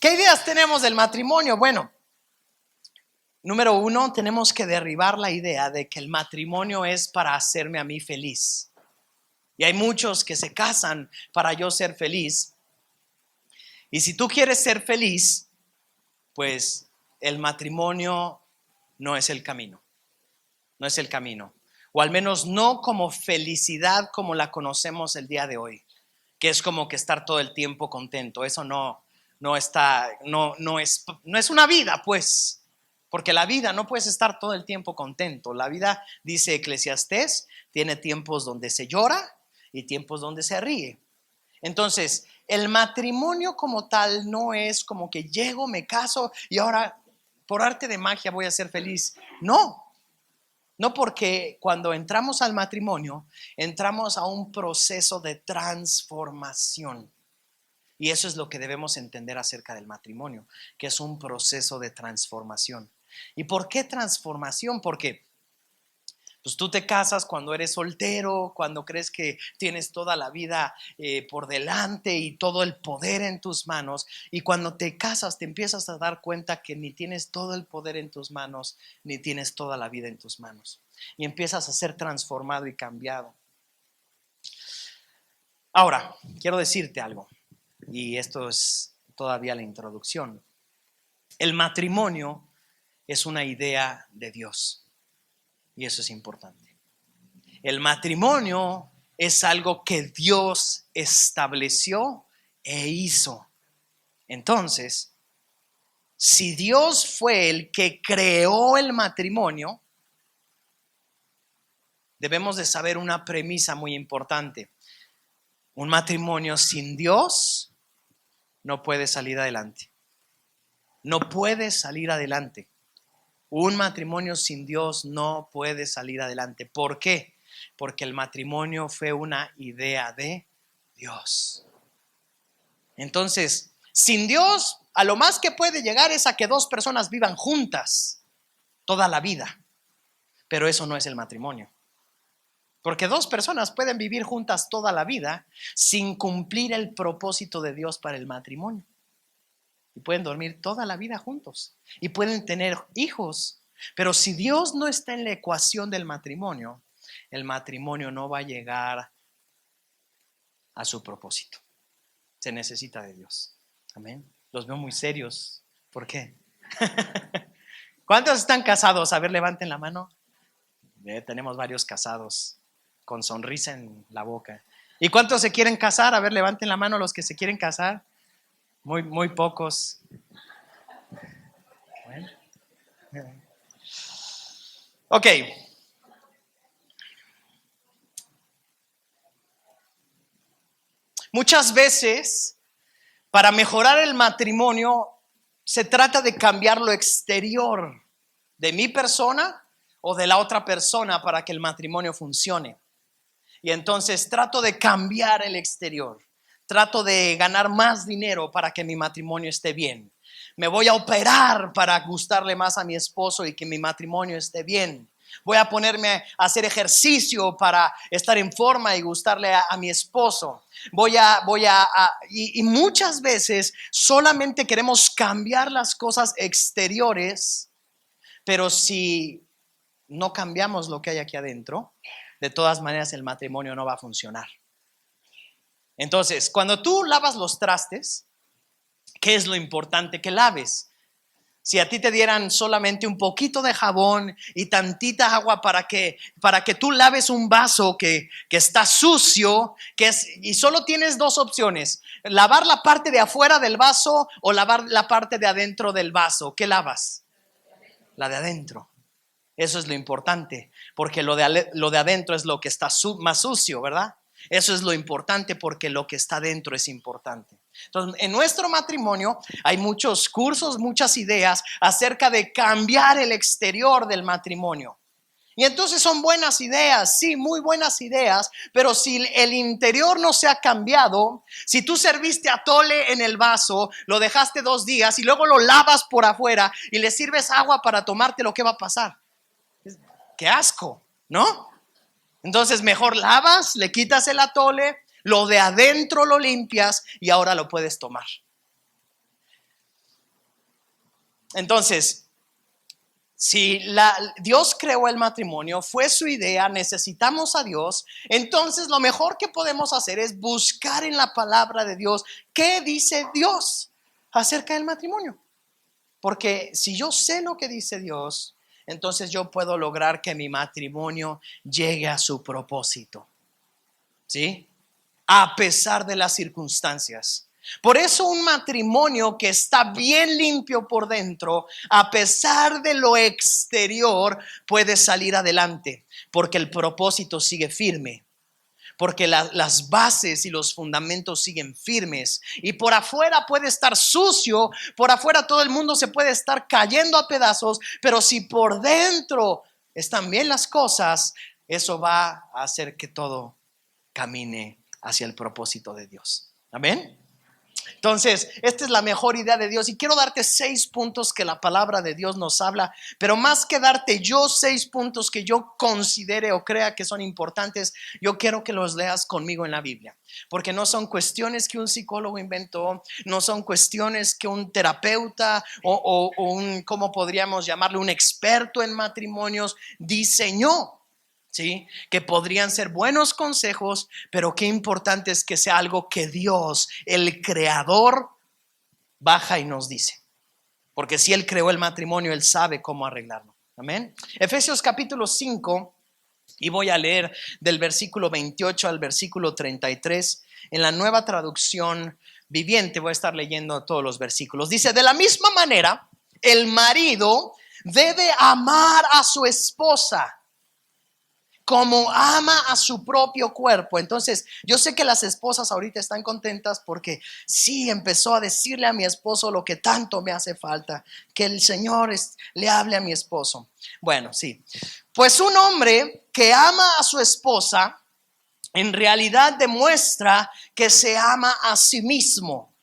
¿Qué ideas tenemos del matrimonio? Bueno, número uno, tenemos que derribar la idea de que el matrimonio es para hacerme a mí feliz. Y hay muchos que se casan para yo ser feliz. Y si tú quieres ser feliz, pues el matrimonio no es el camino. No es el camino. O al menos no como felicidad como la conocemos el día de hoy, que es como que estar todo el tiempo contento. Eso no es una vida, pues. Porque la vida no puedes estar todo el tiempo contento. La vida, dice Eclesiastés, tiene tiempos donde se llora y tiempos donde se ríe. Entonces, el matrimonio como tal no es como que llego, me caso y ahora por arte de magia voy a ser feliz. No, porque cuando entramos al matrimonio, entramos a un proceso de transformación. Y eso es lo que debemos entender acerca del matrimonio, que es un proceso de transformación. ¿Y por qué transformación? Porque pues tú te casas cuando eres soltero, cuando crees que tienes toda la vida por delante y todo el poder en tus manos. Y cuando te casas te empiezas a dar cuenta que ni tienes todo el poder en tus manos, ni tienes toda la vida en tus manos. Y empiezas a ser transformado y cambiado. Ahora, quiero decirte algo, y esto es todavía la introducción. El matrimonio es una idea de Dios. Y eso es importante. El matrimonio es algo que Dios estableció e hizo. Entonces, si Dios fue el que creó el matrimonio, debemos de saber una premisa muy importante. Un matrimonio sin Dios no puede salir adelante. No puede salir adelante. Un matrimonio sin Dios no puede salir adelante. ¿Por qué? Porque el matrimonio fue una idea de Dios. Entonces, sin Dios, a lo más que puede llegar es a que dos personas vivan juntas toda la vida. Pero eso no es el matrimonio. Porque dos personas pueden vivir juntas toda la vida sin cumplir el propósito de Dios para el matrimonio. Y pueden dormir toda la vida juntos. Y pueden tener hijos. Pero si Dios no está en la ecuación del matrimonio, el matrimonio no va a llegar a su propósito. Se necesita de Dios. Amén. Los veo muy serios. ¿Por qué? ¿Cuántos están casados? A ver, levanten la mano. Tenemos varios casados con sonrisa en la boca. ¿Y cuántos se quieren casar? A ver, levanten la mano los que se quieren casar. Muy pocos. Bueno. Ok. Muchas veces, para mejorar el matrimonio, se trata de cambiar lo exterior de mi persona o de la otra persona para que el matrimonio funcione. Y entonces trato de cambiar el exterior. Trato de ganar más dinero para que mi matrimonio esté bien. Me voy a operar para gustarle más a mi esposo y que mi matrimonio esté bien. Voy a ponerme a hacer ejercicio para estar en forma y gustarle a mi esposo. Y muchas veces solamente queremos cambiar las cosas exteriores, pero si no cambiamos lo que hay aquí adentro, de todas maneras el matrimonio no va a funcionar. Entonces, cuando tú lavas los trastes, ¿qué es lo importante que laves? Si a ti te dieran solamente un poquito de jabón y tantita agua para que tú laves un vaso que está sucio, y solo tienes dos opciones: lavar la parte de afuera del vaso o lavar la parte de adentro del vaso. ¿Qué lavas? La de adentro. Eso es lo importante, porque lo de adentro es lo que está más sucio, ¿verdad? Eso es lo importante, porque lo que está dentro es importante. Entonces, en nuestro matrimonio hay muchos cursos, muchas ideas acerca de cambiar el exterior del matrimonio. Y entonces son buenas ideas, sí, muy buenas ideas, pero si el interior no se ha cambiado, si tú serviste atole en el vaso, lo dejaste 2 días y luego lo lavas por afuera y le sirves agua para tomártelo, ¿qué va a pasar? ¡Qué asco!, ¿no? Entonces mejor lavas, le quitas el atole, lo de adentro lo limpias y ahora lo puedes tomar. Entonces, si Dios creó el matrimonio, fue su idea, necesitamos a Dios, entonces lo mejor que podemos hacer es buscar en la palabra de Dios qué dice Dios acerca del matrimonio. Porque si yo sé lo que dice Dios, entonces yo puedo lograr que mi matrimonio llegue a su propósito. ¿Sí? A pesar de las circunstancias. Por eso un matrimonio que está bien limpio por dentro, a pesar de lo exterior, puede salir adelante, porque el propósito sigue firme, porque las bases y los fundamentos siguen firmes. Y por afuera puede estar sucio, por afuera todo el mundo se puede estar cayendo a pedazos, pero si por dentro están bien las cosas, eso va a hacer que todo camine hacia el propósito de Dios. Amén. Entonces, esta es la mejor idea de Dios y quiero darte 6 puntos que la palabra de Dios nos habla, pero más que darte yo 6 puntos que yo considere o crea que son importantes, yo quiero que los leas conmigo en la Biblia, porque no son cuestiones que un psicólogo inventó, no son cuestiones que un terapeuta o un, ¿cómo podríamos llamarlo? Un experto en matrimonios diseñó. ¿Sí? Que podrían ser buenos consejos, pero qué importante es que sea algo que Dios, el creador, baja y nos dice. Porque si Él creó el matrimonio, Él sabe cómo arreglarlo. Amén. Efesios capítulo 5, y voy a leer del versículo 28 al versículo 33. En la Nueva Traducción Viviente voy a estar leyendo todos los versículos. Dice, de la misma manera, el marido debe amar a su esposa como ama a su propio cuerpo. Entonces, yo sé que las esposas ahorita están contentas porque sí, empezó a decirle a mi esposo lo que tanto me hace falta, que el Señor le hable a mi esposo. Bueno, sí. Pues un hombre que ama a su esposa, en realidad demuestra que se ama a sí mismo.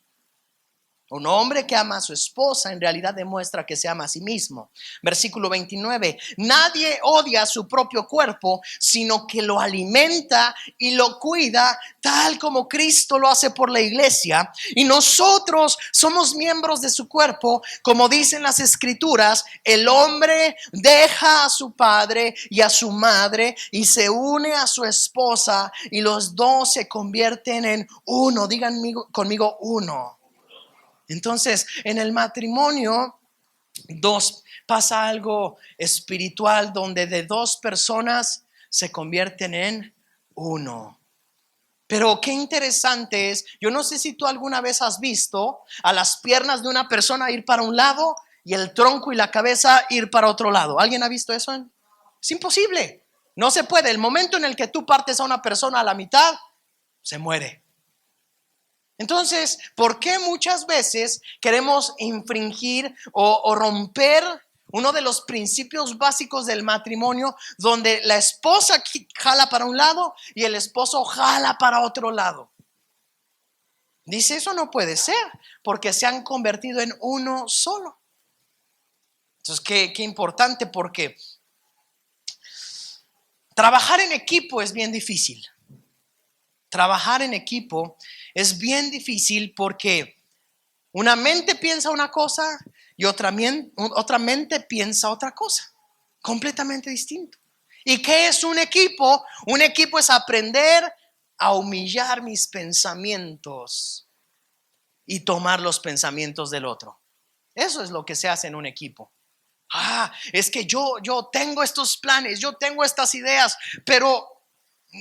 Un hombre que ama a su esposa en realidad demuestra que se ama a sí mismo. Versículo 29. Nadie odia a su propio cuerpo, sino que lo alimenta y lo cuida, tal como Cristo lo hace por la iglesia. Y nosotros somos miembros de su cuerpo, como dicen las escrituras. El hombre deja a su padre y a su madre y se une a su esposa, y los dos se convierten en uno. Digan conmigo, uno. Entonces, en el matrimonio, pasa algo espiritual donde de 2 personas se convierten en uno. Pero qué interesante es, yo no sé si tú alguna vez has visto a las piernas de una persona ir para un lado y el tronco y la cabeza ir para otro lado. ¿Alguien ha visto eso? Es imposible, no se puede. El momento en el que tú partes a una persona a la mitad, se muere. Entonces, ¿por qué muchas veces queremos infringir o romper uno de los principios básicos del matrimonio, donde la esposa jala para un lado y el esposo jala para otro lado? Dice, eso no puede ser, porque se han convertido en uno solo. Entonces, qué importante, porque trabajar en equipo es bien difícil. Trabajar en equipo es bien difícil porque una mente piensa una cosa y otra mente piensa otra cosa, completamente distinto. ¿Y qué es un equipo? Un equipo es aprender a humillar mis pensamientos y tomar los pensamientos del otro. Eso es lo que se hace en un equipo. Es que yo tengo estos planes, yo tengo estas ideas, pero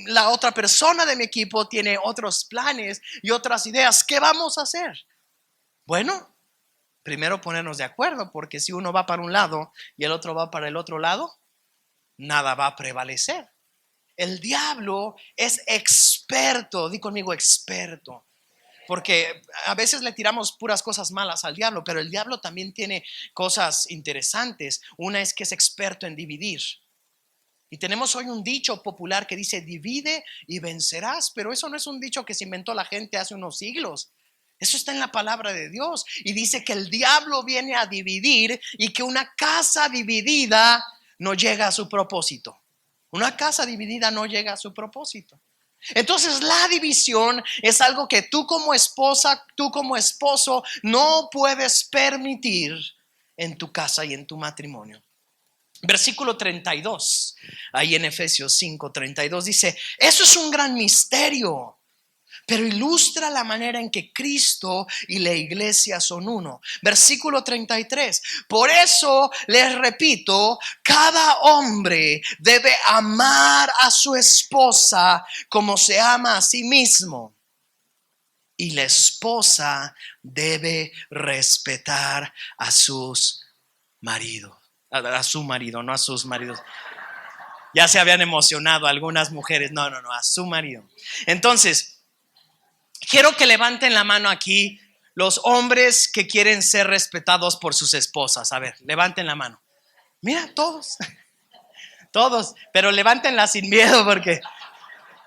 la otra persona de mi equipo tiene otros planes y otras ideas. ¿Qué vamos a hacer? Bueno, primero ponernos de acuerdo, porque si uno va para un lado y el otro va para el otro lado, nada va a prevalecer. El diablo es experto, di conmigo experto, porque a veces le tiramos puras cosas malas al diablo, pero el diablo también tiene cosas interesantes. Una es que es experto en dividir. Y tenemos hoy un dicho popular que dice divide y vencerás, pero eso no es un dicho que se inventó la gente hace unos siglos. Eso está en la palabra de Dios y dice que el diablo viene a dividir y que una casa dividida no llega a su propósito. Una casa dividida no llega a su propósito. Entonces la división es algo que tú como esposa, tú como esposo no puedes permitir en tu casa y en tu matrimonio. Versículo 32, ahí en Efesios 5:32 dice: eso es un gran misterio, pero ilustra la manera en que Cristo y la iglesia son uno. Versículo 33, por eso les repito, cada hombre debe amar a su esposa como se ama a sí mismo. Y la esposa debe respetar a sus maridos. A su marido, no a sus maridos. Ya se habían emocionado algunas mujeres. No, a su marido. Entonces, quiero que levanten la mano aquí los hombres que quieren ser respetados por sus esposas. A ver, levanten la mano. Mira, todos. Todos, pero levántenla sin miedo porque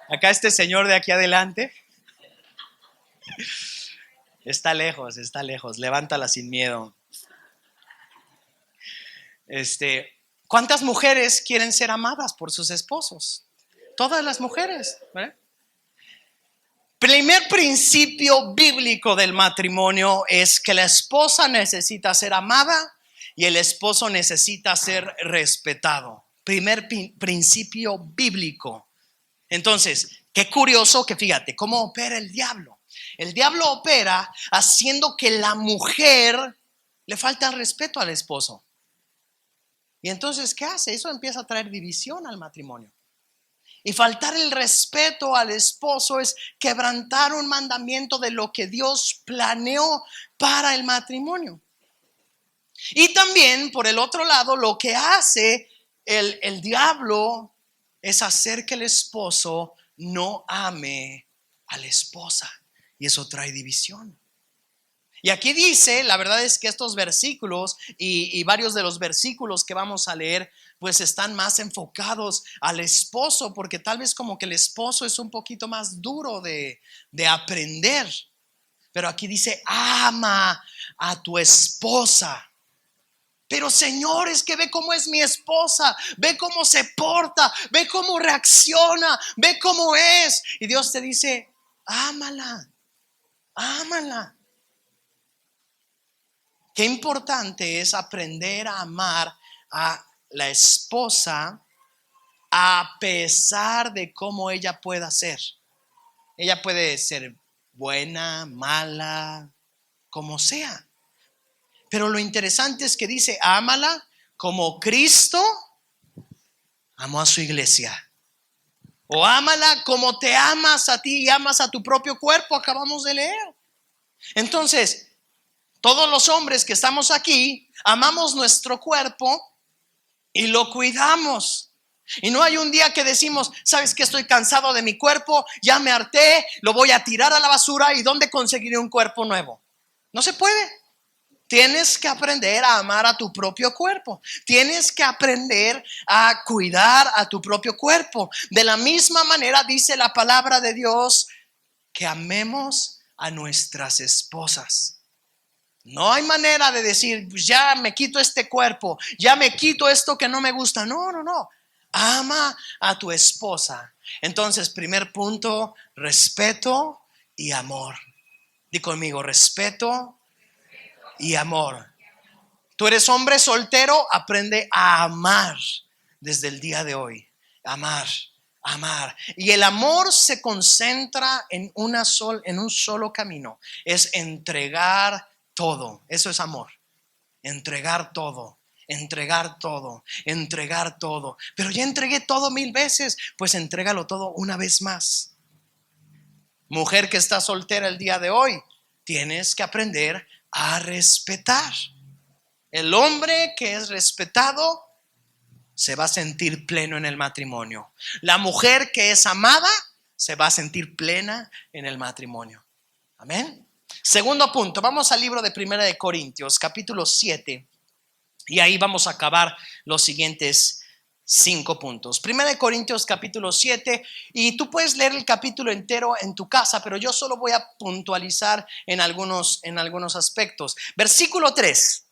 acá este señor de aquí adelante está lejos, levántala sin miedo. ¿Cuántas mujeres quieren ser amadas por sus esposos? Todas las mujeres, ¿verdad? Primer principio bíblico del matrimonio es que la esposa necesita ser amada y el esposo necesita ser respetado. Primer principio bíblico. Entonces, qué curioso que fíjate cómo opera el diablo. El diablo opera haciendo que la mujer le falta el respeto al esposo. Y entonces, ¿qué hace? Eso empieza a traer división al matrimonio. Y faltar el respeto al esposo es quebrantar un mandamiento de lo que Dios planeó para el matrimonio. Y también, por el otro lado, lo que hace el diablo es hacer que el esposo no ame a la esposa. Y eso trae división. Y aquí dice, la verdad es que estos versículos y varios de los versículos que vamos a leer, pues están más enfocados al esposo, porque tal vez como que el esposo es un poquito más duro de aprender. Pero aquí dice, ama a tu esposa. Pero Señor, es que ve cómo es mi esposa, ve cómo se porta, ve cómo reacciona, ve cómo es. Y Dios te dice, ámala, ámala. Qué importante es aprender a amar a la esposa a pesar de cómo ella pueda ser. Ella puede ser buena, mala, como sea. Pero lo interesante es que dice, ámala como Cristo amó a su iglesia. O ámala como te amas a ti y amas a tu propio cuerpo, acabamos de leer. Entonces, todos los hombres que estamos aquí amamos nuestro cuerpo y lo cuidamos. Y no hay un día que decimos, ¿sabes qué? Estoy cansado de mi cuerpo, ya me harté, lo voy a tirar a la basura y ¿dónde conseguiré un cuerpo nuevo? No se puede. Tienes que aprender a amar a tu propio cuerpo. Tienes que aprender a cuidar a tu propio cuerpo. De la misma manera dice la palabra de Dios que amemos a nuestras esposas. No hay manera de decir, pues ya me quito este cuerpo, ya me quito esto que no me gusta. No. Ama a tu esposa. Entonces, primer punto, respeto y amor. Di conmigo, respeto y amor. Tú eres hombre soltero, aprende a amar desde el día de hoy. Amar. Y el amor se concentra en un solo camino. Es entregar todo. Eso es amor. Entregar todo. Pero ya entregué todo 1000 veces. Pues entrégalo todo una vez más. Mujer que está soltera el día de hoy, tienes que aprender a respetar. El hombre que es respetado se va a sentir pleno en el matrimonio. La mujer que es amada se va a sentir plena en el matrimonio. Amén. Segundo punto, vamos al libro de Primera de Corintios, capítulo 7, y ahí vamos a acabar los siguientes 5 puntos. Primera de Corintios, capítulo 7, y tú puedes leer el capítulo entero en tu casa, pero yo solo voy a puntualizar en algunos aspectos. Versículo 3.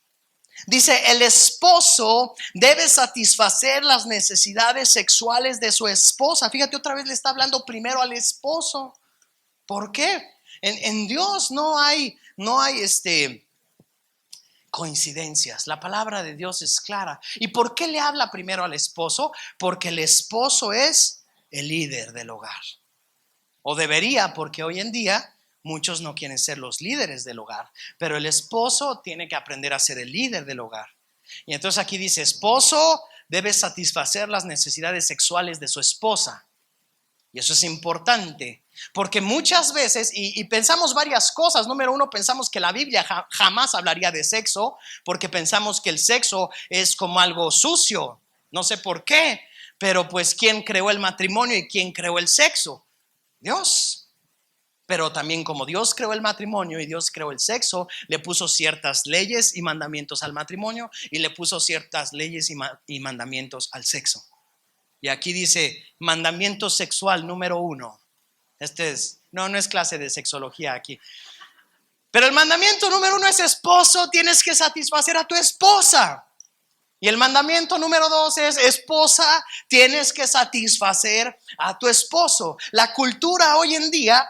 Dice, el esposo debe satisfacer las necesidades sexuales de su esposa. Fíjate, otra vez le está hablando primero al esposo. ¿Por qué? En Dios no hay coincidencias. La palabra de Dios es clara. ¿Y por qué le habla primero al esposo? Porque el esposo es el líder del hogar. O debería, porque hoy en día muchos no quieren ser los líderes del hogar, pero el esposo tiene que aprender a ser el líder del hogar. Y entonces aquí dice, esposo debe satisfacer las necesidades sexuales de su esposa. Y eso es importante, porque muchas veces, y pensamos varias cosas. Número uno, pensamos que la Biblia jamás hablaría de sexo, porque pensamos que el sexo es como algo sucio. No sé por qué, pero pues ¿quién creó el matrimonio y quién creó el sexo? Dios. Pero también como Dios creó el matrimonio y Dios creó el sexo, le puso ciertas leyes y mandamientos al matrimonio y le puso ciertas leyes y mandamientos al sexo. Y aquí dice, mandamiento sexual número 1. No es clase de sexología aquí. Pero el mandamiento número 1 es esposo, tienes que satisfacer a tu esposa. Y el mandamiento número 2 es esposa, tienes que satisfacer a tu esposo. La cultura hoy en día,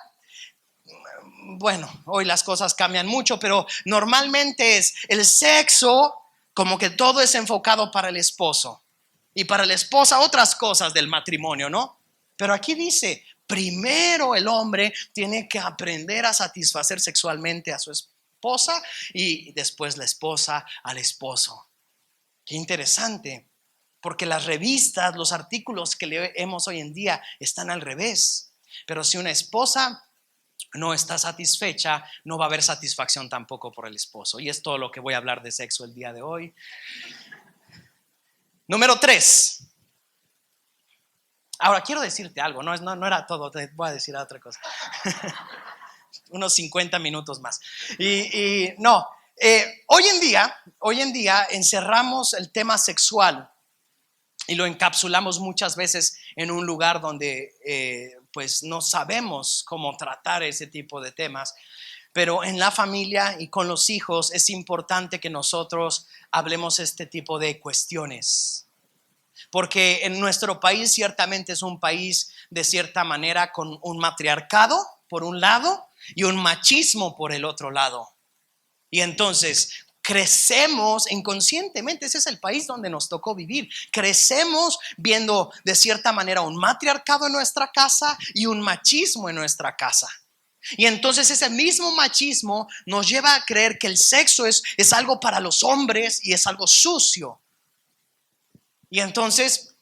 bueno, hoy las cosas cambian mucho, pero normalmente es el sexo, como que todo es enfocado para el esposo. Y para la esposa otras cosas del matrimonio, ¿no? Pero aquí dice, primero el hombre tiene que aprender a satisfacer sexualmente a su esposa y después la esposa al esposo. Qué interesante, porque las revistas, los artículos que leemos hoy en día están al revés. Pero si una esposa no está satisfecha, no va a haber satisfacción tampoco por el esposo. Y es todo lo que voy a hablar de sexo el día de hoy. Número 3. Ahora quiero decirte algo, no era todo, te voy a decir otra cosa. Unos 50 minutos más. Hoy en día encerramos el tema sexual y lo encapsulamos muchas veces en un lugar donde pues no sabemos cómo tratar ese tipo de temas. Pero en la familia y con los hijos es importante que nosotros hablemos este tipo de cuestiones. Porque en nuestro país ciertamente es un país de cierta manera con un matriarcado por un lado y un machismo por el otro lado. Y entonces crecemos inconscientemente, ese es el país donde nos tocó vivir. Crecemos viendo de cierta manera un matriarcado en nuestra casa y un machismo en nuestra casa. Y entonces ese mismo machismo nos lleva a creer que el sexo es algo para los hombres y es algo sucio. Y entonces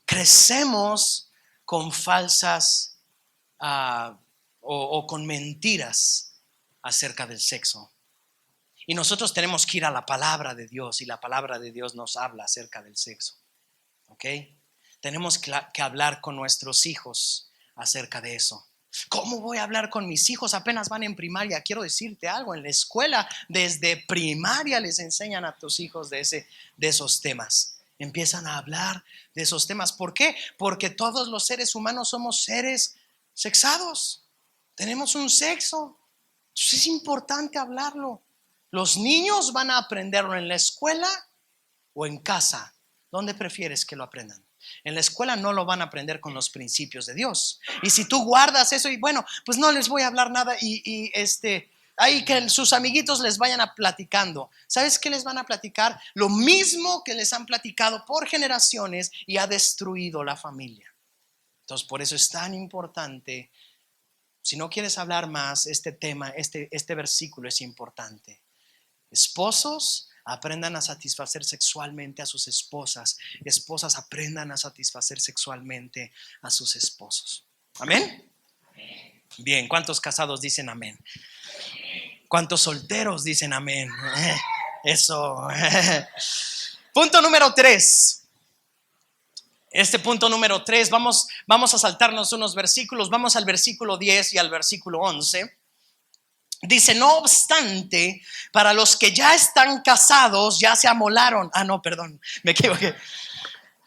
crecemos con falsas o con mentiras acerca del sexo. Y nosotros tenemos que ir a la palabra de Dios y la palabra de Dios nos habla acerca del sexo. ¿Ok? Tenemos que hablar con nuestros hijos acerca de eso. ¿Cómo voy a hablar con mis hijos? Apenas van en primaria. Quiero decirte algo, en la escuela desde primaria les enseñan a tus hijos de esos temas. Empiezan a hablar de esos temas. ¿Por qué? Porque todos los seres humanos somos seres sexados. Tenemos un sexo. Entonces es importante hablarlo. Los niños van a aprenderlo en la escuela o en casa. ¿Dónde prefieres que lo aprendan? En la escuela no lo van a aprender con los principios de Dios. Y si tú guardas eso y bueno, pues no les voy a hablar nada ahí que sus amiguitos les vayan a platicando. ¿Sabes qué les van a platicar? Lo mismo que les han platicado por generaciones y ha destruido la familia. Entonces por eso es tan importante. Si no quieres hablar más, este tema, este versículo es importante. Esposos, aprendan a satisfacer sexualmente a sus esposas. Esposas, aprendan a satisfacer sexualmente a sus esposos. ¿Amén? Bien, ¿cuántos casados dicen amén? ¿Cuántos solteros dicen amén? Eso. Punto número 3. Punto número 3, vamos a saltarnos unos versículos. Vamos al versículo 10 y al versículo 11. Dice, no obstante, para los que ya están casados, ya se amolaron. No, perdón, me equivoqué.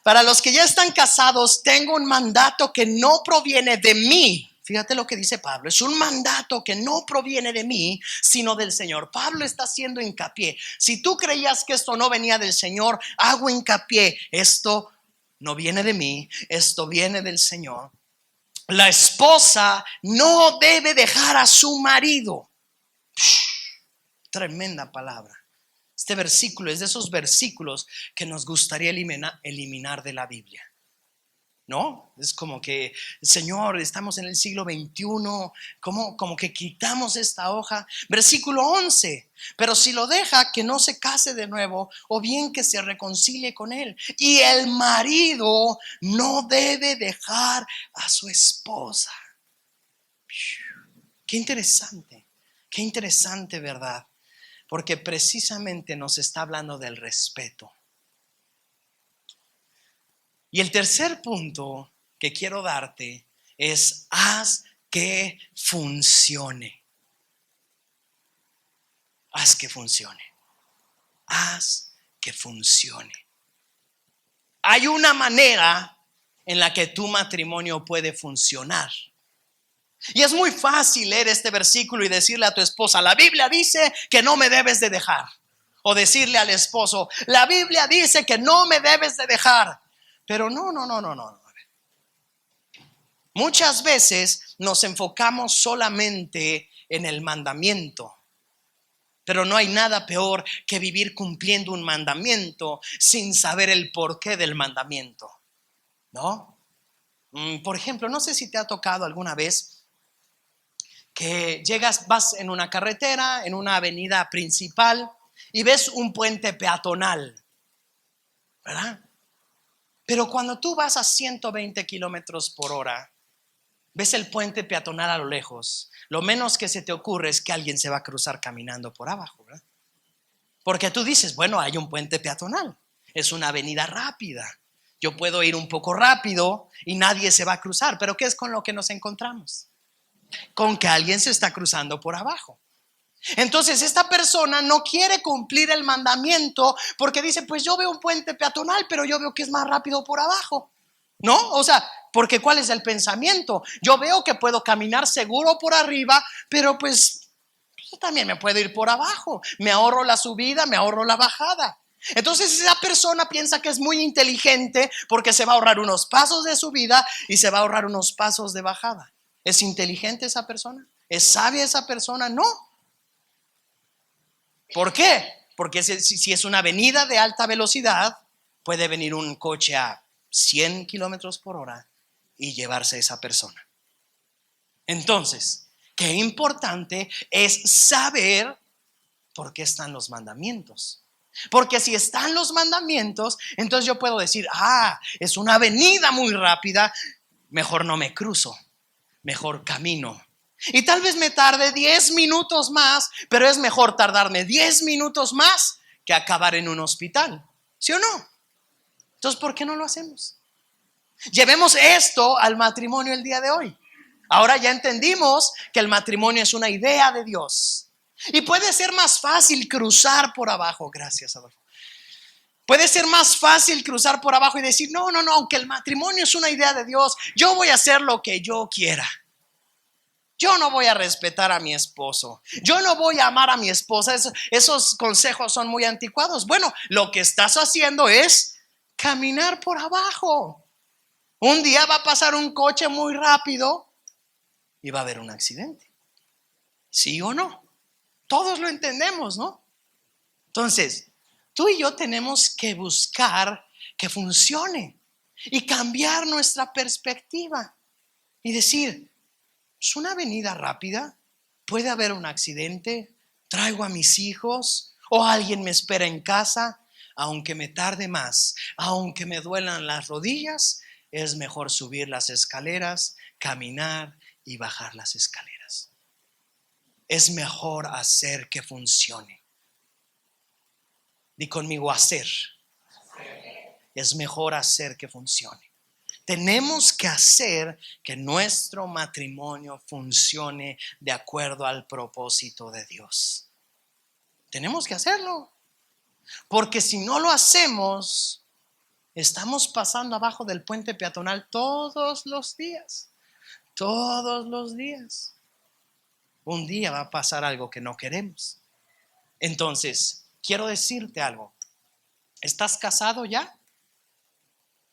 Para los que ya están casados, tengo un mandato que no proviene de mí. Fíjate lo que dice Pablo. Es un mandato que no proviene de mí, sino del Señor. Pablo está haciendo hincapié. Si tú creías que esto no venía del Señor, hago hincapié. Esto no viene de mí, esto viene del Señor. La esposa no debe dejar a su marido. Tremenda palabra. Este versículo es de esos versículos que nos gustaría eliminar de la Biblia, ¿no? Es como que, Señor, estamos en el siglo XXI, como que quitamos esta hoja. Versículo 11, pero si lo deja, que no se case de nuevo, o bien que se reconcilie con él. Y el marido no debe dejar a su esposa. Qué interesante, ¿verdad? Porque precisamente nos está hablando del respeto. Y el tercer punto que quiero darte es: haz que funcione. Haz que funcione. Haz que funcione. Hay una manera en la que tu matrimonio puede funcionar. Y es muy fácil leer este versículo y decirle a tu esposa: la Biblia dice que no me debes de dejar. O decirle al esposo: la Biblia dice que no me debes de dejar. Pero no. Muchas veces nos enfocamos solamente en el mandamiento. Pero no hay nada peor que vivir cumpliendo un mandamiento sin saber el porqué del mandamiento, ¿no? Por ejemplo, no sé si te ha tocado alguna vez que vas en una carretera, en una avenida principal, y ves un puente peatonal, ¿verdad? Pero cuando tú vas a 120 kilómetros por hora, ves el puente peatonal a lo lejos, lo menos que se te ocurre es que alguien se va a cruzar caminando por abajo, ¿verdad? Porque tú dices, bueno, hay un puente peatonal, es una avenida rápida, yo puedo ir un poco rápido y nadie se va a cruzar. Pero ¿qué es con lo que nos encontramos? Con que alguien se está cruzando por abajo. Entonces esta persona no quiere cumplir el mandamiento porque dice: pues yo veo un puente peatonal, pero yo veo que es más rápido por abajo, ¿no? O sea, porque ¿cuál es el pensamiento? Yo veo que puedo caminar seguro por arriba, pero pues yo también me puedo ir por abajo. Me ahorro la subida, me ahorro la bajada. Entonces esa persona piensa que es muy inteligente porque se va a ahorrar unos pasos de subida y se va a ahorrar unos pasos de bajada. ¿Es inteligente esa persona? ¿Es sabia esa persona? No. ¿Por qué? Porque si es una avenida de alta velocidad, puede venir un coche a 100 kilómetros por hora y llevarse a esa persona. Entonces, qué importante es saber por qué están los mandamientos. Porque si están los mandamientos, entonces yo puedo decir: es una avenida muy rápida, mejor no me cruzo, mejor camino. Y tal vez me tarde 10 minutos más, pero es mejor tardarme 10 minutos más que acabar en un hospital, ¿sí o no? Entonces, ¿por qué no lo hacemos? Llevemos esto al matrimonio el día de hoy. Ahora ya entendimos que el matrimonio es una idea de Dios. Y puede ser más fácil cruzar por abajo. Gracias, Adolfo. Puede ser más fácil cruzar por abajo y decir: no, aunque el matrimonio es una idea de Dios, yo voy a hacer lo que yo quiera. Yo no voy a respetar a mi esposo. Yo no voy a amar a mi esposa. Esos consejos son muy anticuados. Bueno, lo que estás haciendo es caminar por abajo. Un día va a pasar un coche muy rápido y va a haber un accidente. ¿Sí o no? Todos lo entendemos, ¿no? Entonces, tú y yo tenemos que buscar que funcione y cambiar nuestra perspectiva y decir: es una avenida rápida, puede haber un accidente, traigo a mis hijos o alguien me espera en casa. Aunque me tarde más, aunque me duelan las rodillas, es mejor subir las escaleras, caminar y bajar las escaleras. Es mejor hacer que funcione. Di conmigo: hacer. Es mejor hacer que funcione. Tenemos que hacer que nuestro matrimonio funcione de acuerdo al propósito de Dios. Tenemos que hacerlo. Porque si no lo hacemos, estamos pasando abajo del puente peatonal todos los días. Todos los días. Un día va a pasar algo que no queremos. Entonces, quiero decirte algo. ¿Estás casado ya?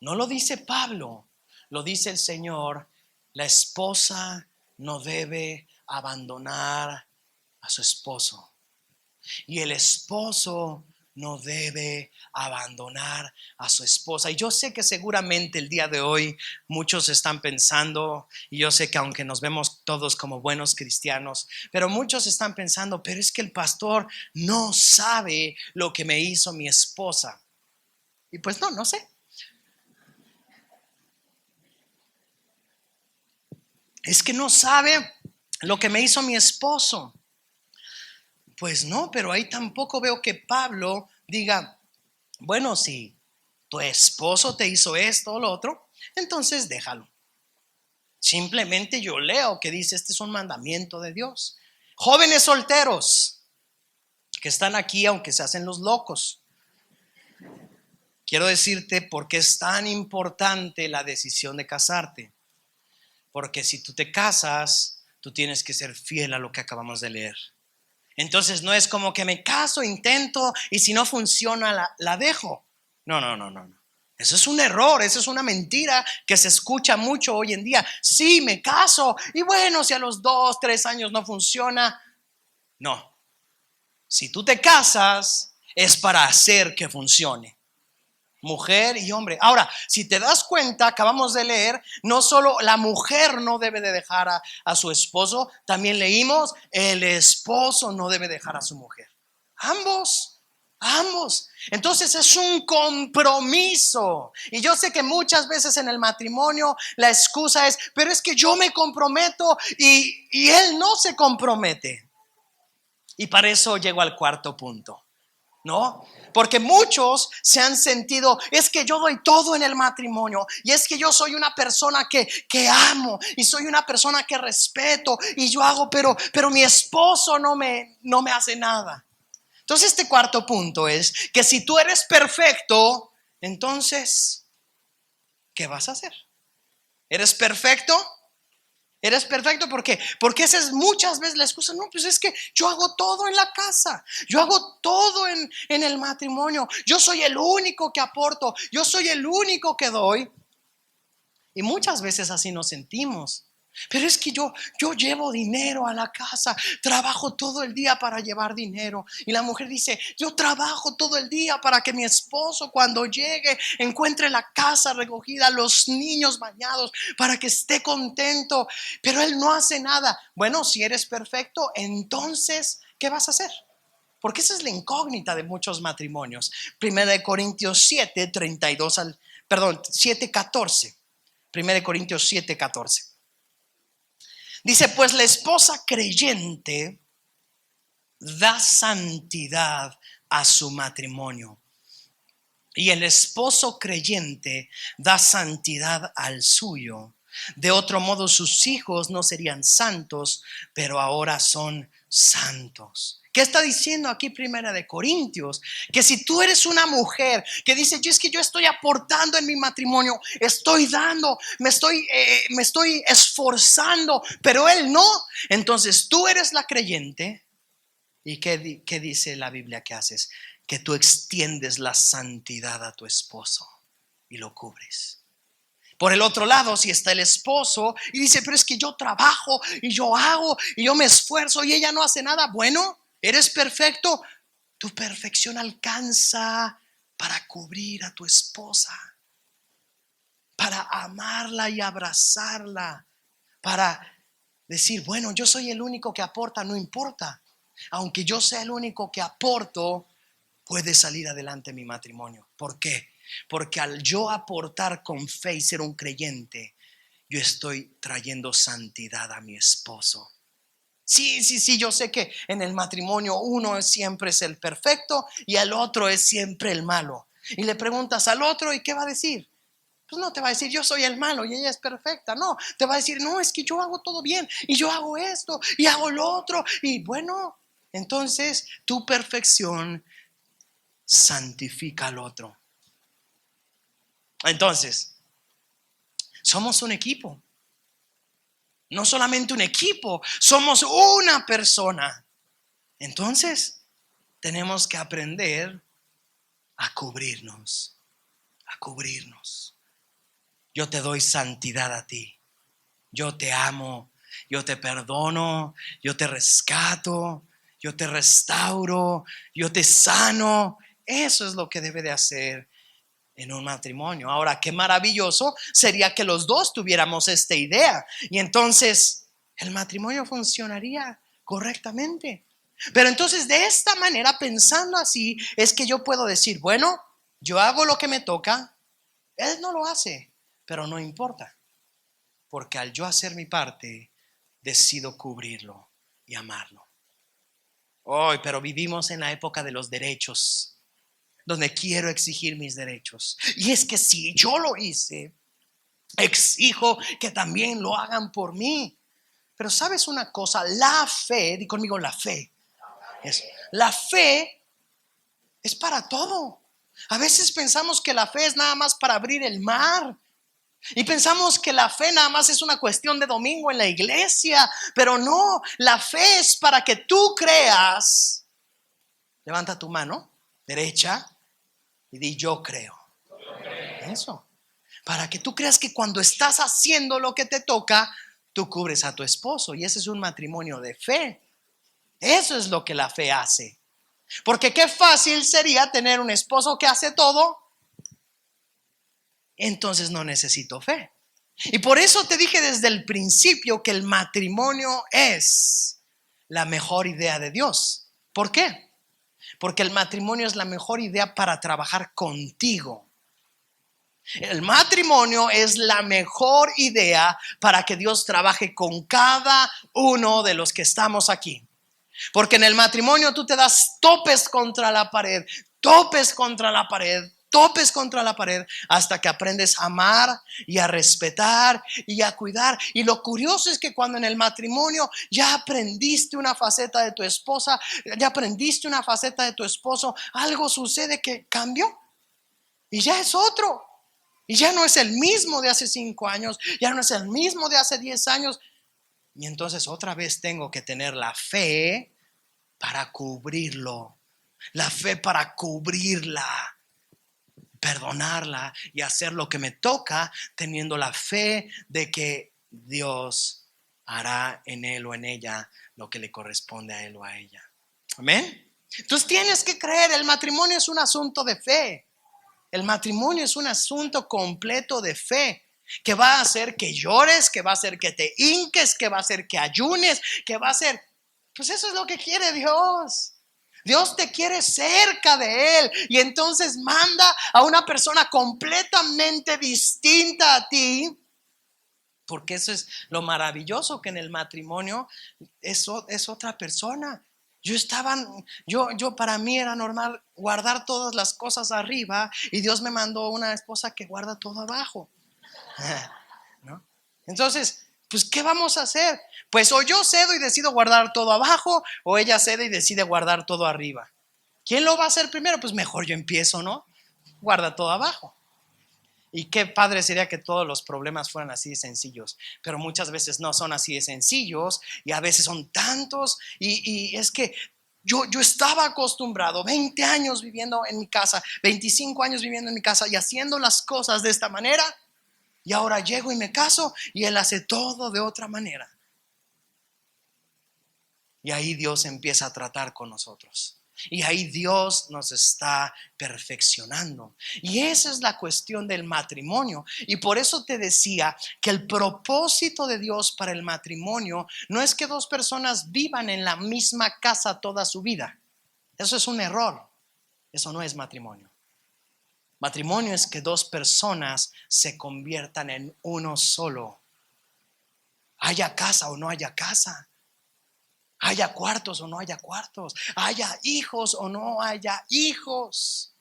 No lo dice Pablo, lo dice el Señor. La esposa no debe abandonar a su esposo. Y el esposo no debe abandonar a su esposa. Y yo sé que seguramente el día de hoy muchos están pensando, y yo sé que aunque nos vemos todos como buenos cristianos, pero muchos están pensando, pero es que el pastor no sabe lo que me hizo mi esposa. Y pues no sé. Es que no sabe lo que me hizo mi esposo. Pues no, pero ahí tampoco veo que Pablo diga, bueno, si tu esposo te hizo esto o lo otro, entonces déjalo. Simplemente yo leo que dice, este es un mandamiento de Dios. Jóvenes solteros que están aquí, aunque se hacen los locos, quiero decirte por qué es tan importante la decisión de casarte. Porque si tú te casas, tú tienes que ser fiel a lo que acabamos de leer. Entonces no es como que me caso, intento y si no funciona la dejo. No. Eso es un error, eso es una mentira que se escucha mucho hoy en día. Sí, me caso y bueno, si a los 2, 3 años no funciona. No, si tú te casas es para hacer que funcione. Mujer y hombre. Ahora, si te das cuenta, acabamos de leer, no solo la mujer no debe de dejar a su esposo, también leímos, el esposo no debe dejar a su mujer. Ambos. Entonces es un compromiso. Y yo sé que muchas veces en el matrimonio la excusa es, pero es que yo me comprometo y él no se compromete. Y para eso llego al cuarto punto. ¿No? Porque muchos se han sentido, es que yo doy todo en el matrimonio y es que yo soy una persona que amo y soy una persona que respeto y yo hago, pero mi esposo no me hace nada. Entonces este cuarto punto es que si tú eres perfecto, entonces, ¿qué vas a hacer? ¿Eres perfecto? Eres perfecto porque esa es muchas veces la excusa. No, pues es que yo hago todo en la casa, yo hago todo en el matrimonio, yo soy el único que aporto, yo soy el único que doy. Y muchas veces así nos sentimos. Pero es que yo llevo dinero a la casa, trabajo todo el día para llevar dinero. Y la mujer dice, yo trabajo todo el día para que mi esposo cuando llegue encuentre la casa recogida, los niños bañados, para que esté contento. Pero él no hace nada. Bueno, si eres perfecto, entonces, ¿qué vas a hacer? Porque esa es la incógnita de muchos matrimonios. Primera de Corintios 7, 32 7, 14. Primera de Corintios 7, 14. Dice, pues la esposa creyente da santidad a su matrimonio y el esposo creyente da santidad al suyo. De otro modo sus hijos no serían santos, pero ahora son santos. ¿Qué está diciendo aquí Primera de Corintios? Que si tú eres una mujer que dice, es que yo estoy aportando en mi matrimonio, estoy dando, me estoy esforzando, pero él no, entonces tú eres la creyente. ¿Y qué dice la Biblia que haces? Que tú extiendes la santidad a tu esposo y lo cubres. Por el otro lado, si está el esposo y dice, pero es que yo trabajo y yo hago y yo me esfuerzo y ella no hace nada. Bueno, eres perfecto. Tu perfección alcanza para cubrir a tu esposa, para amarla y abrazarla, para decir, bueno, yo soy el único que aporta, no importa. Aunque yo sea el único que aporto, puede salir adelante mi matrimonio. ¿Por qué? Porque al yo aportar con fe y ser un creyente, yo estoy trayendo santidad a mi esposo. Sí, yo sé que en el matrimonio uno siempre es el perfecto y el otro es siempre el malo. Y le preguntas al otro ¿y qué va a decir? Pues no te va a decir yo soy el malo y ella es perfecta. No, te va a decir no, es que yo hago todo bien y yo hago esto y hago lo otro. Y bueno, entonces tu perfección santifica al otro. Entonces, somos un equipo. No solamente un equipo, somos una persona. Entonces, tenemos que aprender a cubrirnos, a cubrirnos. Yo te doy santidad a ti. Yo te amo, yo te perdono, yo te rescato, yo te restauro, yo te sano. Eso es lo que debe de hacer en un matrimonio. Ahora, qué maravilloso sería que los dos tuviéramos esta idea y entonces el matrimonio funcionaría correctamente. Pero entonces de esta manera, pensando así, es que yo puedo decir, bueno, yo hago lo que me toca, él no lo hace, pero no importa, porque al yo hacer mi parte, decido cubrirlo y amarlo. Hoy, pero vivimos en la época de los derechos, donde quiero exigir mis derechos. Y es que si yo lo hice, exijo que también lo hagan por mí. Pero ¿sabes una cosa? La fe, di conmigo la fe. La fe es para todo. A veces pensamos que la fe es nada más para abrir el mar. Y pensamos que la fe nada más es una cuestión de domingo en la iglesia. Pero no, la fe es para que tú creas. Levanta tu mano derecha y di yo creo. Eso. Para que tú creas que cuando estás haciendo lo que te toca, tú cubres a tu esposo. Y ese es un matrimonio de fe. Eso es lo que la fe hace. Porque qué fácil sería tener un esposo que hace todo. Entonces no necesito fe. Y por eso te dije desde el principio que el matrimonio es la mejor idea de Dios. ¿Por qué? Porque el matrimonio es la mejor idea para trabajar contigo. El matrimonio es la mejor idea para que Dios trabaje con cada uno de los que estamos aquí. Porque en el matrimonio tú te das topes contra la pared, topes contra la pared, topes contra la pared, hasta que aprendes a amar y a respetar y a cuidar. Y lo curioso es que cuando en el matrimonio ya aprendiste una faceta de tu esposa, ya aprendiste una faceta de tu esposo, algo sucede que cambió y ya es otro. Y ya no es el mismo de hace 5 años, ya no es el mismo de hace 10 años. Y entonces otra vez tengo que tener la fe para cubrirlo, la fe para cubrirla, perdonarla y hacer lo que me toca, teniendo la fe de que Dios hará en él o en ella lo que le corresponde a él o a ella. Amén. Entonces tienes que creer, el matrimonio es un asunto de fe. El matrimonio es un asunto completo de fe, que va a hacer que llores, que va a hacer que te hinques, que va a hacer que ayunes, que va a hacer, pues eso es lo que quiere Dios. Dios te quiere cerca de Él y entonces manda a una persona completamente distinta a ti, porque eso es lo maravilloso, que en el matrimonio es otra persona. Yo para mí era normal guardar todas las cosas arriba y Dios me mandó una esposa que guarda todo abajo. ¿No? Entonces, pues, ¿qué vamos a hacer? Pues o yo cedo y decido guardar todo abajo, o ella cede y decide guardar todo arriba. ¿Quién lo va a hacer primero? Pues mejor yo empiezo, ¿no? Guarda todo abajo. Y qué padre sería que todos los problemas fueran así de sencillos, pero muchas veces no son así de sencillos y a veces son tantos y es que yo estaba acostumbrado 20 años viviendo en mi casa, 25 años viviendo en mi casa y haciendo las cosas de esta manera, y ahora llego y me caso y él hace todo de otra manera. Y ahí Dios empieza a tratar con nosotros. Y ahí Dios nos está perfeccionando. Y esa es la cuestión del matrimonio. Y por eso te decía que el propósito de Dios para el matrimonio no es que dos personas vivan en la misma casa toda su vida. Eso es un error. Eso no es matrimonio. Matrimonio es que dos personas se conviertan en uno solo. Haya casa o no haya casa. Haya cuartos o no haya cuartos, haya hijos o no haya hijos.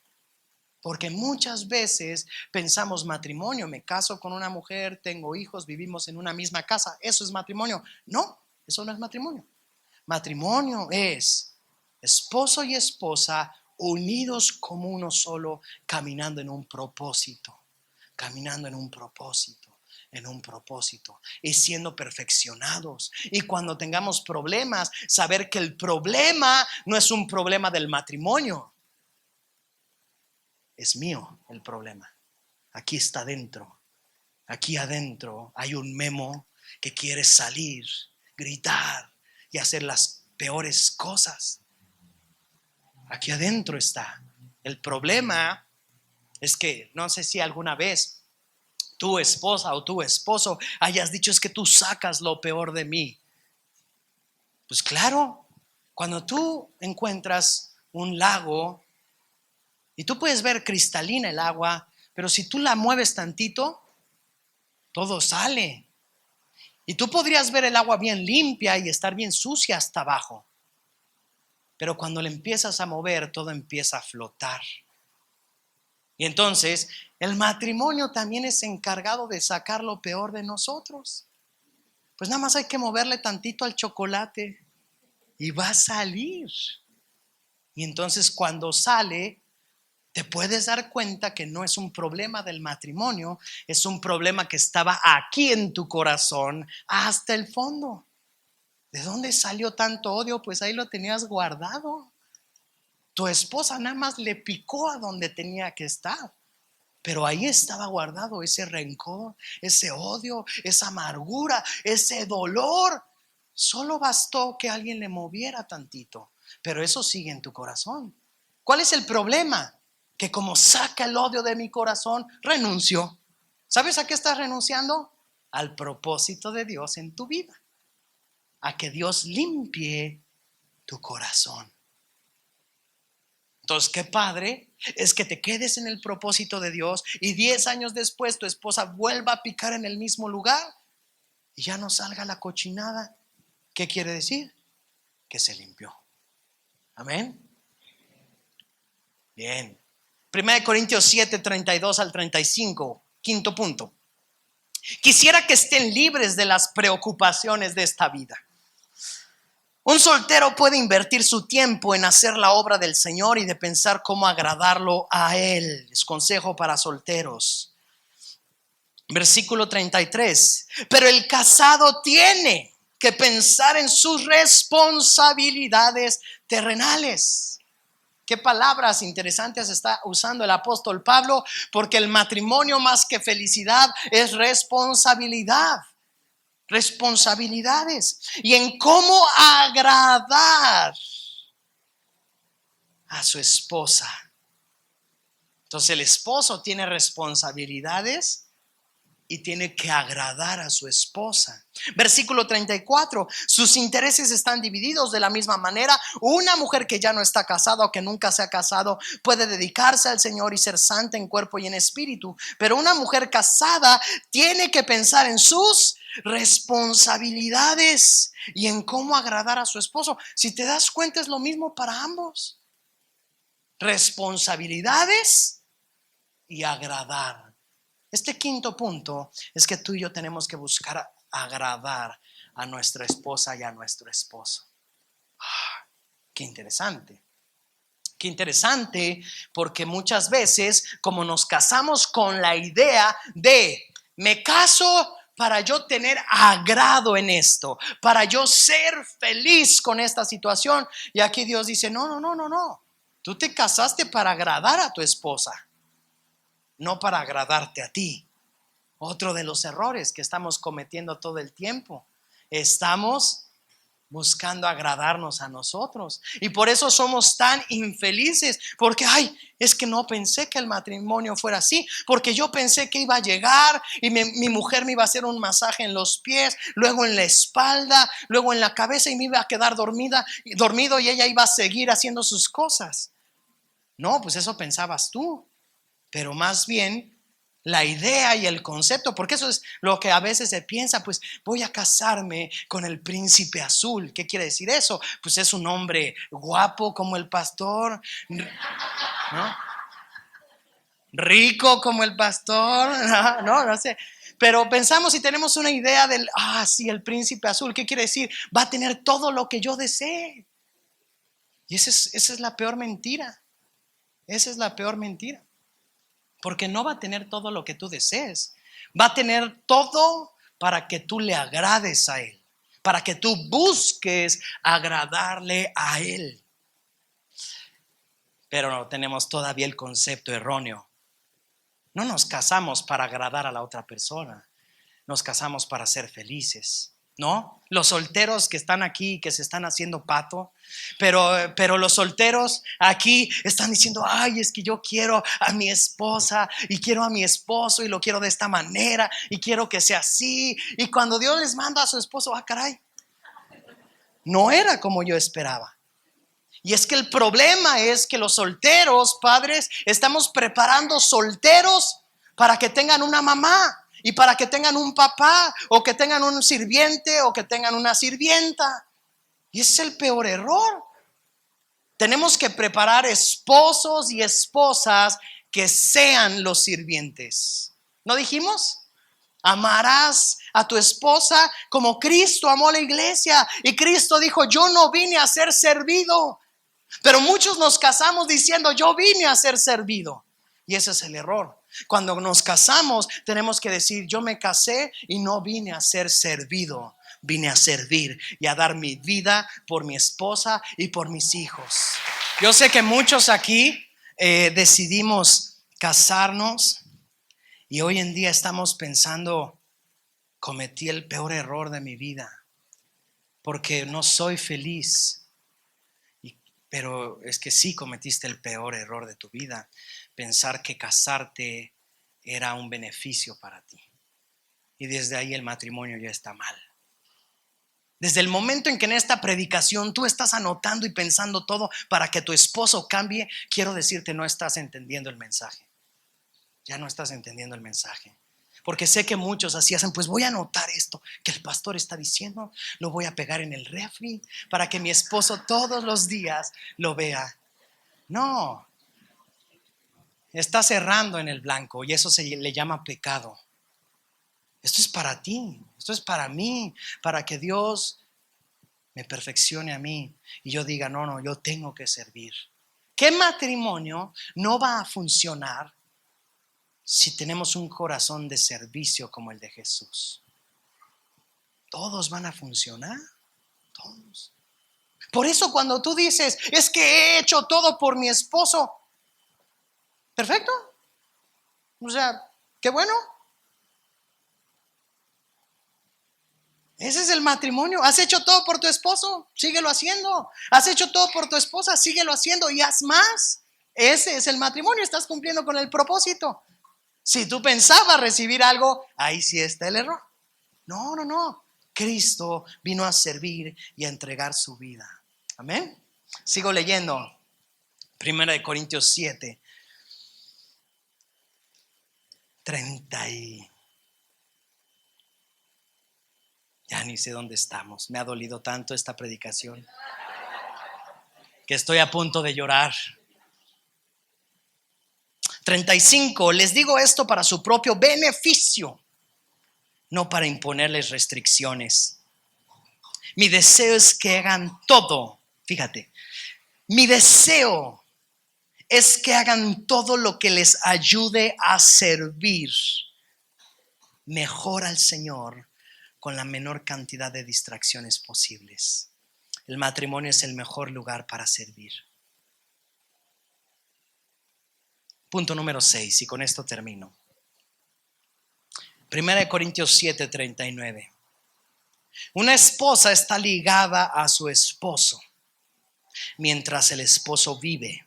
Porque muchas veces pensamos matrimonio, me caso con una mujer, tengo hijos, vivimos en una misma casa, eso es matrimonio. No, eso no es matrimonio. Matrimonio es esposo y esposa unidos como uno solo, caminando en un propósito, caminando en un propósito. En un propósito y siendo perfeccionados, y cuando tengamos problemas, saber que el problema no es un problema del matrimonio, es mío el problema. Aquí está dentro, aquí adentro hay un Memo que quiere salir, gritar y hacer las peores cosas. Aquí adentro está. El problema es que no sé si alguna vez tu esposa o tu esposo hayas dicho: es que tú sacas lo peor de mí. Pues claro, cuando tú encuentras un lago y tú puedes ver cristalina el agua, pero si tú la mueves tantito, todo sale. Y tú podrías ver el agua bien limpia y estar bien sucia hasta abajo. Pero cuando le empiezas a mover, todo empieza a flotar. Y entonces, el matrimonio también es encargado de sacar lo peor de nosotros. Pues nada más hay que moverle tantito al chocolate y va a salir. Y entonces cuando sale, te puedes dar cuenta que no es un problema del matrimonio, es un problema que estaba aquí en tu corazón hasta el fondo. ¿De dónde salió tanto odio? Pues ahí lo tenías guardado. Tu esposa nada más le picó a donde tenía que estar, pero ahí estaba guardado ese rencor, ese odio, esa amargura, ese dolor. Solo bastó que alguien le moviera tantito, pero eso sigue en tu corazón. ¿Cuál es el problema? Que como saca el odio de mi corazón, renuncio. ¿Sabes a qué estás renunciando? Al propósito de Dios en tu vida. A que Dios limpie tu corazón. Entonces, qué padre es que te quedes en el propósito de Dios y 10 años después tu esposa vuelva a picar en el mismo lugar y ya no salga la cochinada. ¿Qué quiere decir? Que se limpió. Amén. Bien. 1 Corintios 7, 32 al 35. Quinto punto. Quisiera que estén libres de las preocupaciones de esta vida. Un soltero puede invertir su tiempo en hacer la obra del Señor y de pensar cómo agradarlo a Él. Es consejo para solteros. Versículo 33. Pero el casado tiene que pensar en sus responsabilidades terrenales. Qué palabras interesantes está usando el apóstol Pablo, porque el matrimonio más que felicidad es responsabilidad. Responsabilidades y en cómo agradar a su esposa. Entonces el esposo tiene responsabilidades y tiene que agradar a su esposa. Versículo 34. Sus intereses están divididos de la misma manera. Una mujer que ya no está casada o que nunca se ha casado puede dedicarse al Señor y ser santa en cuerpo y en espíritu. Pero una mujer casada tiene que pensar en sus responsabilidades y en cómo agradar a su esposo. Si te das cuenta, es lo mismo para ambos. Responsabilidades y agradar. Este quinto punto es que tú y yo tenemos que buscar agradar a nuestra esposa y a nuestro esposo. Qué interesante. Qué interesante, porque muchas veces, como nos casamos con la idea de me caso para yo tener agrado en esto, para yo ser feliz con esta situación, y aquí Dios dice: no. Tú te casaste para agradar a tu esposa, no para agradarte a ti. Otro de los errores que estamos cometiendo todo el tiempo. Estamos buscando agradarnos a nosotros y por eso somos tan infelices, porque es que no pensé que el matrimonio fuera así, porque yo pensé que iba a llegar y mi mujer me iba a hacer un masaje en los pies, luego en la espalda, luego en la cabeza y me iba a quedar dormido y ella iba a seguir haciendo sus cosas. No, pues eso pensabas tú, pero más bien la idea y el concepto, porque eso es lo que a veces se piensa, pues voy a casarme con el príncipe azul. ¿Qué quiere decir eso? Pues es un hombre guapo como el pastor, ¿no? Rico como el pastor, no sé. Pero pensamos y tenemos una idea del, sí, el príncipe azul. ¿Qué quiere decir? Va a tener todo lo que yo desee. Y esa es la peor mentira. Esa es la peor mentira. Porque no va a tener todo lo que tú desees. Va a tener todo para que tú le agrades a Él, para que tú busques agradarle a Él. Pero no tenemos todavía el concepto erróneo. No nos casamos para agradar a la otra persona. Nos casamos para ser felices. ¿no? Los solteros que están aquí, que se están haciendo pato, pero los solteros aquí están diciendo, ay, es que yo quiero a mi esposa y quiero a mi esposo y lo quiero de esta manera y quiero que sea así. Y cuando Dios les manda a su esposo, caray, no era como yo esperaba. Y es que el problema es que los solteros, padres, estamos preparando solteros para que tengan una mamá y para que tengan un papá o que tengan un sirviente o que tengan una sirvienta. Y ese es el peor error. Tenemos que preparar esposos y esposas que sean los sirvientes. ¿No dijimos? Amarás a tu esposa como Cristo amó a la iglesia. Y Cristo dijo, yo no vine a ser servido. Pero muchos nos casamos diciendo, yo vine a ser servido. Y ese es el error. Cuando nos casamos tenemos que decir, yo me casé y no vine a ser servido. Vine a servir y a dar mi vida por mi esposa y por mis hijos. Yo sé que muchos aquí decidimos casarnos y hoy en día estamos pensando, cometí el peor error de mi vida porque no soy feliz. Pero es que sí cometiste el peor error de tu vida, pensar que casarte era un beneficio para ti. Y desde ahí el matrimonio ya está mal. Desde el momento en que en esta predicación tú estás anotando y pensando todo para que tu esposo cambie, quiero decirte, no estás entendiendo el mensaje. Ya no estás entendiendo el mensaje. Porque sé que muchos así hacen, pues voy a anotar esto que el pastor está diciendo, lo voy a pegar en el refri para que mi esposo todos los días lo vea. No, estás errando en el blanco y eso se le llama pecado. Esto es para ti, esto es para mí, para que Dios me perfeccione a mí y yo diga, no, yo tengo que servir. ¿Qué matrimonio no va a funcionar si tenemos un corazón de servicio como el de Jesús? Todos van a funcionar, todos. Por eso cuando tú dices, es que he hecho todo por mi esposo, perfecto. O sea, qué bueno. Ese es el matrimonio. Has hecho todo por tu esposo, síguelo haciendo. Has hecho todo por tu esposa, síguelo haciendo y haz más. Ese es el matrimonio, estás cumpliendo con el propósito. Si tú pensabas recibir algo, ahí sí está el error. No. Cristo vino a servir y a entregar su vida. Amén. Sigo leyendo. 1 Corintios 7, 30 y... Ya ni sé dónde estamos. Me ha dolido tanto esta predicación que estoy a punto de llorar. 35. Les digo esto para su propio beneficio, no para imponerles restricciones. Mi deseo es que hagan todo. Fíjate, mi deseo es que hagan todo lo que les ayude a servir mejor al Señor con la menor cantidad de distracciones posibles. El matrimonio es el mejor lugar para servir. Punto número 6, y con esto termino. 1 Corintios 7, 39. Una esposa está ligada a su esposo mientras el esposo vive.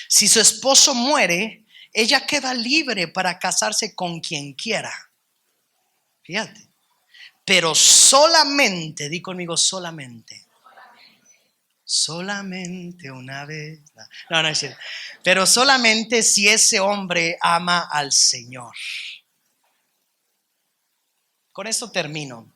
Si su esposo muere, ella queda libre para casarse con quien quiera. Fíjate. Pero solamente, di conmigo solamente. Solamente una vez. No es cierto. Pero solamente si ese hombre ama al Señor. Con esto termino.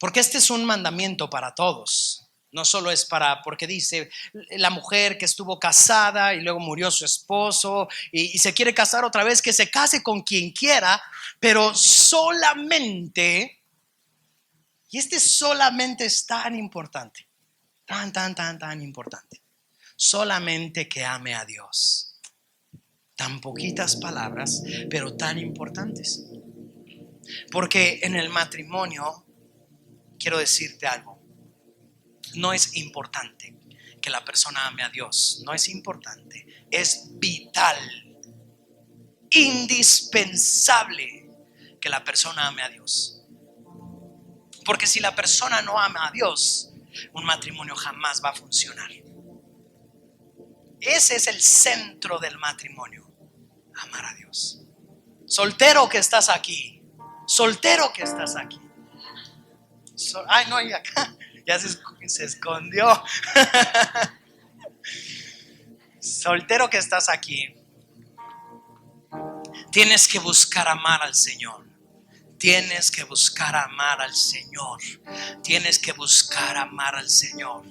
Porque este es un mandamiento para todos. No solo es porque dice la mujer que estuvo casada y luego murió su esposo y se quiere casar otra vez, que se case con quien quiera, pero solamente, y este solamente es tan importante, tan importante, solamente que ame a Dios. Tan poquitas palabras, pero tan importantes. Porque en el matrimonio, quiero decirte algo, no es importante que la persona ame a Dios, no es importante, es vital, indispensable que la persona ame a Dios. Porque si la persona no ama a Dios, un matrimonio jamás va a funcionar. Ese es el centro del matrimonio, amar a Dios. Soltero que estás aquí, soltero que estás aquí. Ay, no, y acá ya se escondió. Soltero que estás aquí, tienes que buscar amar al Señor. Tienes que buscar amar al Señor. Tienes que buscar amar al Señor.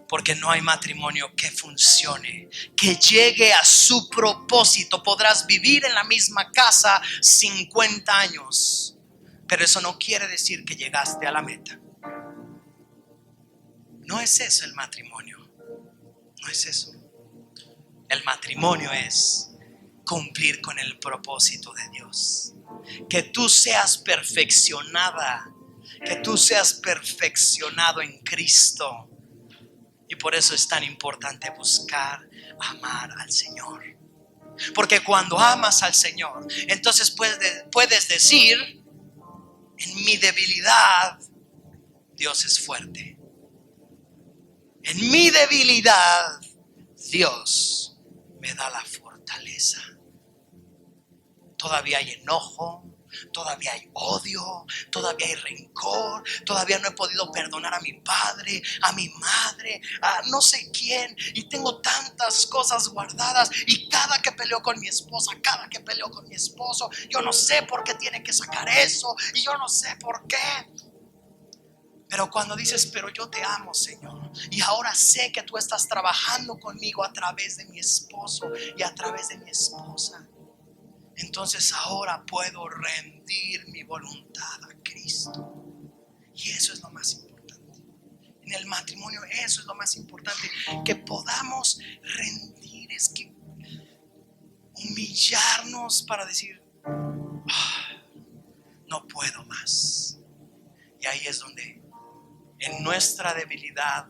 Porque no hay matrimonio que funcione, que llegue a su propósito. Podrás vivir en la misma casa 50 años, pero eso no quiere decir que llegaste a la meta. No es eso el matrimonio. No es eso. El matrimonio es cumplir con el propósito de Dios. Que tú seas perfeccionada, que tú seas perfeccionado en Cristo. Y por eso es tan importante buscar amar al Señor. Porque cuando amas al Señor, entonces puedes decir: en mi debilidad, Dios es fuerte. En mi debilidad, Dios me da la fortaleza. Todavía hay enojo, todavía hay odio, todavía hay rencor, todavía no he podido perdonar a mi padre, a mi madre, a no sé quién, y tengo tantas cosas guardadas. Y cada que peleo con mi esposa, cada que peleo con mi esposo, yo no sé por qué tiene que sacar eso, y yo no sé por qué. Pero cuando dices: pero yo te amo, Señor, y ahora sé que tú estás trabajando conmigo a través de mi esposo y a través de mi esposa, entonces ahora puedo rendir mi voluntad a Cristo. Y eso es lo más importante. En el matrimonio eso es lo más importante, que podamos rendir, es que humillarnos para decir: no puedo más. Y ahí es donde en nuestra debilidad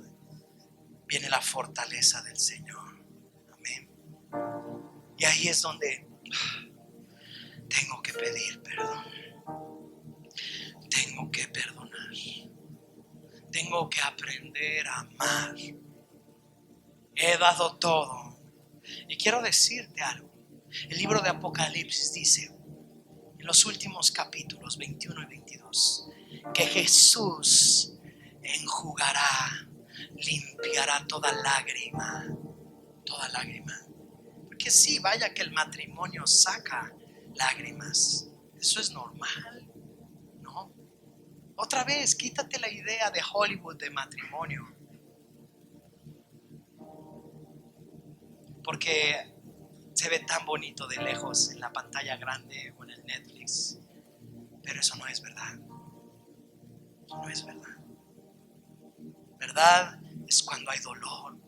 viene la fortaleza del Señor. Amén. Y ahí es donde tengo que pedir perdón. Tengo que perdonar. Tengo que aprender a amar. He dado todo. Y quiero decirte algo. El libro de Apocalipsis dice, en los últimos capítulos 21 y 22, que Jesús enjugará, limpiará toda lágrima. Toda lágrima. Porque sí, vaya que el matrimonio saca lágrimas. Eso es normal, ¿no? Otra vez, quítate la idea de Hollywood de matrimonio. Porque se ve tan bonito de lejos en la pantalla grande o en el Netflix. Pero eso no es verdad. Eso no es verdad. Verdad es cuando hay dolor.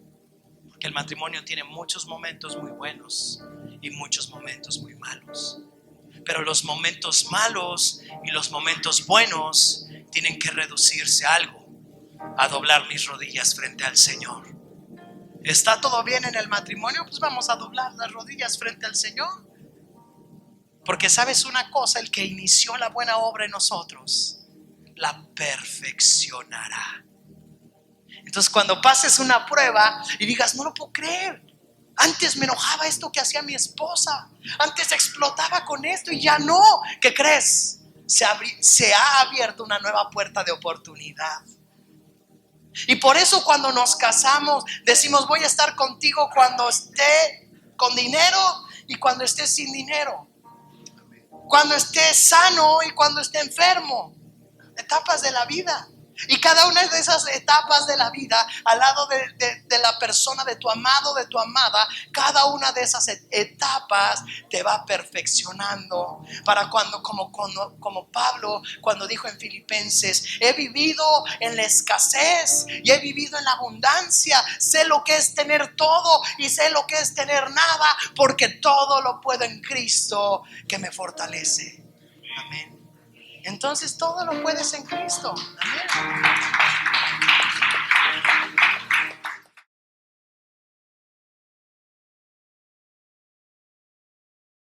Porque el matrimonio tiene muchos momentos muy buenos y muchos momentos muy malos. Pero los momentos malos y los momentos buenos tienen que reducirse a algo: a doblar mis rodillas frente al Señor. ¿Está todo bien en el matrimonio? Pues vamos a doblar las rodillas frente al Señor. Porque sabes una cosa, el que inició la buena obra en nosotros la perfeccionará. Entonces cuando pases una prueba y digas: no lo puedo creer, antes me enojaba esto que hacía mi esposa, antes explotaba con esto y ya no, ¿qué crees? Se ha abierto una nueva puerta de oportunidad. Y por eso cuando nos casamos decimos: voy a estar contigo cuando esté con dinero y cuando esté sin dinero, cuando esté sano y cuando esté enfermo. Etapas de la vida. Y cada una de esas etapas de la vida, al lado de la persona, de tu amado, de tu amada, cada una de esas etapas te va perfeccionando para cuando, como Pablo, cuando dijo en Filipenses: he vivido en la escasez y he vivido en la abundancia, sé lo que es tener todo y sé lo que es tener nada, porque todo lo puedo en Cristo que me fortalece. Amén. Entonces todo lo puedes en Cristo. Amén.